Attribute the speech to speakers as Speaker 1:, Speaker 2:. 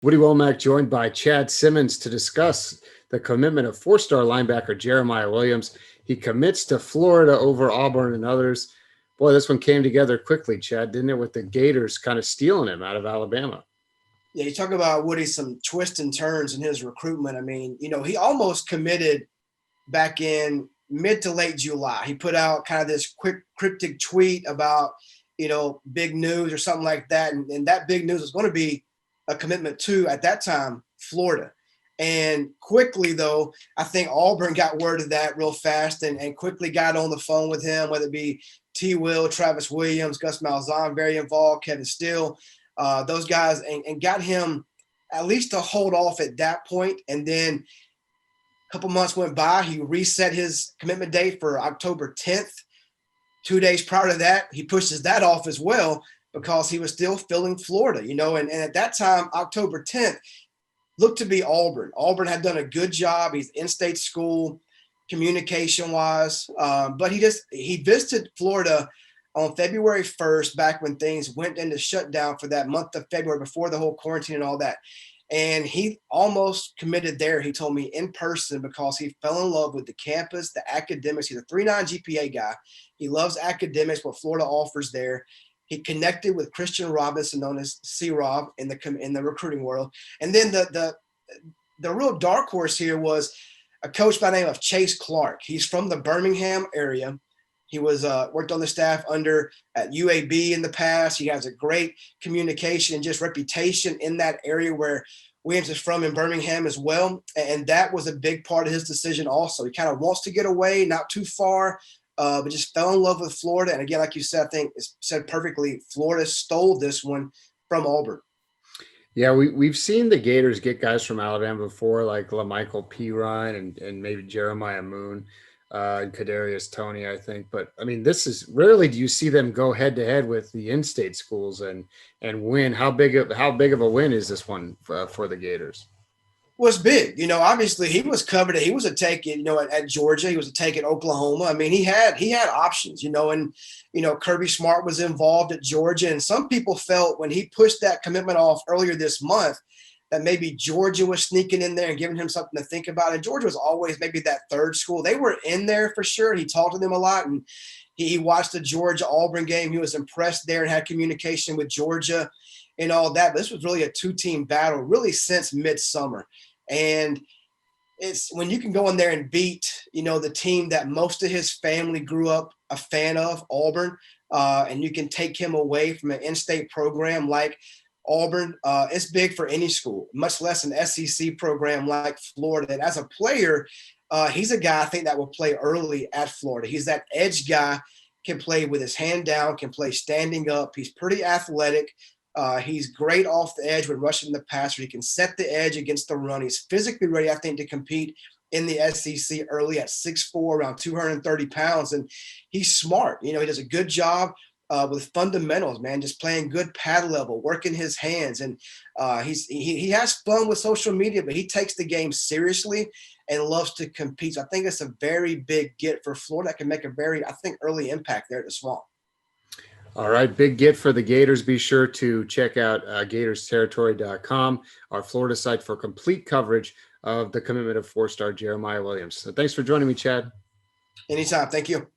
Speaker 1: Woody Womack joined by Chad Simmons to discuss the commitment of four-star linebacker Jeremiah Williams. He commits to Florida over Auburn and others. Boy, this one came together quickly, Chad, didn't it? With the Gators kind of stealing him out of Alabama.
Speaker 2: Yeah, you talk about Woody, some twists and turns in his recruitment. I mean, he almost committed back in mid to late July. He put out kind of this quick cryptic tweet about, big news or something like that. And that big news was going to be a commitment to, at that time, Florida. And quickly, though, I think Auburn got word of that real fast and quickly got on the phone with him, whether it be T. Will, Travis Williams, Gus Malzahn, very involved, Kevin Steele, those guys, and got him at least to hold off at that point. And then a couple months went by. He reset his commitment date for October 10th. 2 days prior to that, he pushes that off as well because he was still filling Florida, and at that time, October 10th, looked to be Auburn. Auburn had done a good job. He's in-state school, communication-wise, but he visited Florida on February 1st, back when things went into shutdown for that month of February before the whole quarantine and all that. And he almost committed there, he told me, in person, because he fell in love with the campus, the academics. He's a 3.9 GPA guy. He loves academics, what Florida offers there. He connected with Christian Robinson, known as C-Rob, in the recruiting world. And then the real dark horse here was a coach by the name of Chase Clark. He's from the Birmingham area. He was worked on the staff at UAB in the past. He has a great communication and just reputation in that area where Williams is from, in Birmingham as well. And that was a big part of his decision also. He kind of wants to get away, not too far, but just fell in love with Florida. And again, like you said, I think it's said perfectly, Florida stole this one from Auburn.
Speaker 1: Yeah, we've seen the Gators get guys from Alabama before, like LaMichael Pirine and maybe Jeremiah Moon. And Kadarius Toney, I think. But I mean, this is rarely do you see them go head to head with the in-state schools and win. How big of a win is this one for the Gators?
Speaker 2: Was big, obviously he was covered. He was a take, at Georgia. He was a take at Oklahoma. I mean, he had options, and Kirby Smart was involved at Georgia. And some people felt when he pushed that commitment off earlier this month that maybe Georgia was sneaking in there and giving him something to think about. And Georgia was always maybe that third school. They were in there for sure. He talked to them a lot, and he watched the Georgia-Auburn game. He was impressed there and had communication with Georgia and all that. But this was really a two-team battle really since midsummer. And it's when you can go in there and beat, the team that most of his family grew up a fan of, Auburn, and you can take him away from an in-state program like Auburn, it's big for any school, much less an SEC program like Florida. And as a player, he's a guy I think that will play early at Florida. He's that edge guy, can play with his hand down, can play standing up. He's pretty athletic. He's great off the edge when rushing the passer. He can set the edge against the run. He's physically ready, I think, to compete in the SEC early at 6'4", around 230 pounds. And he's smart. He does a good job with fundamentals, man, just playing good pad level, working his hands. And he has fun with social media, but he takes the game seriously and loves to compete. So I think it's a very big get for Florida that can make a very, I think, early impact there at the Swamp.
Speaker 1: All right, big get for the Gators. Be sure to check out gatorsterritory.com, our Florida site, for complete coverage of the commitment of four-star Jeremiah Williams. So thanks for joining me, Chad.
Speaker 2: Anytime. Thank you.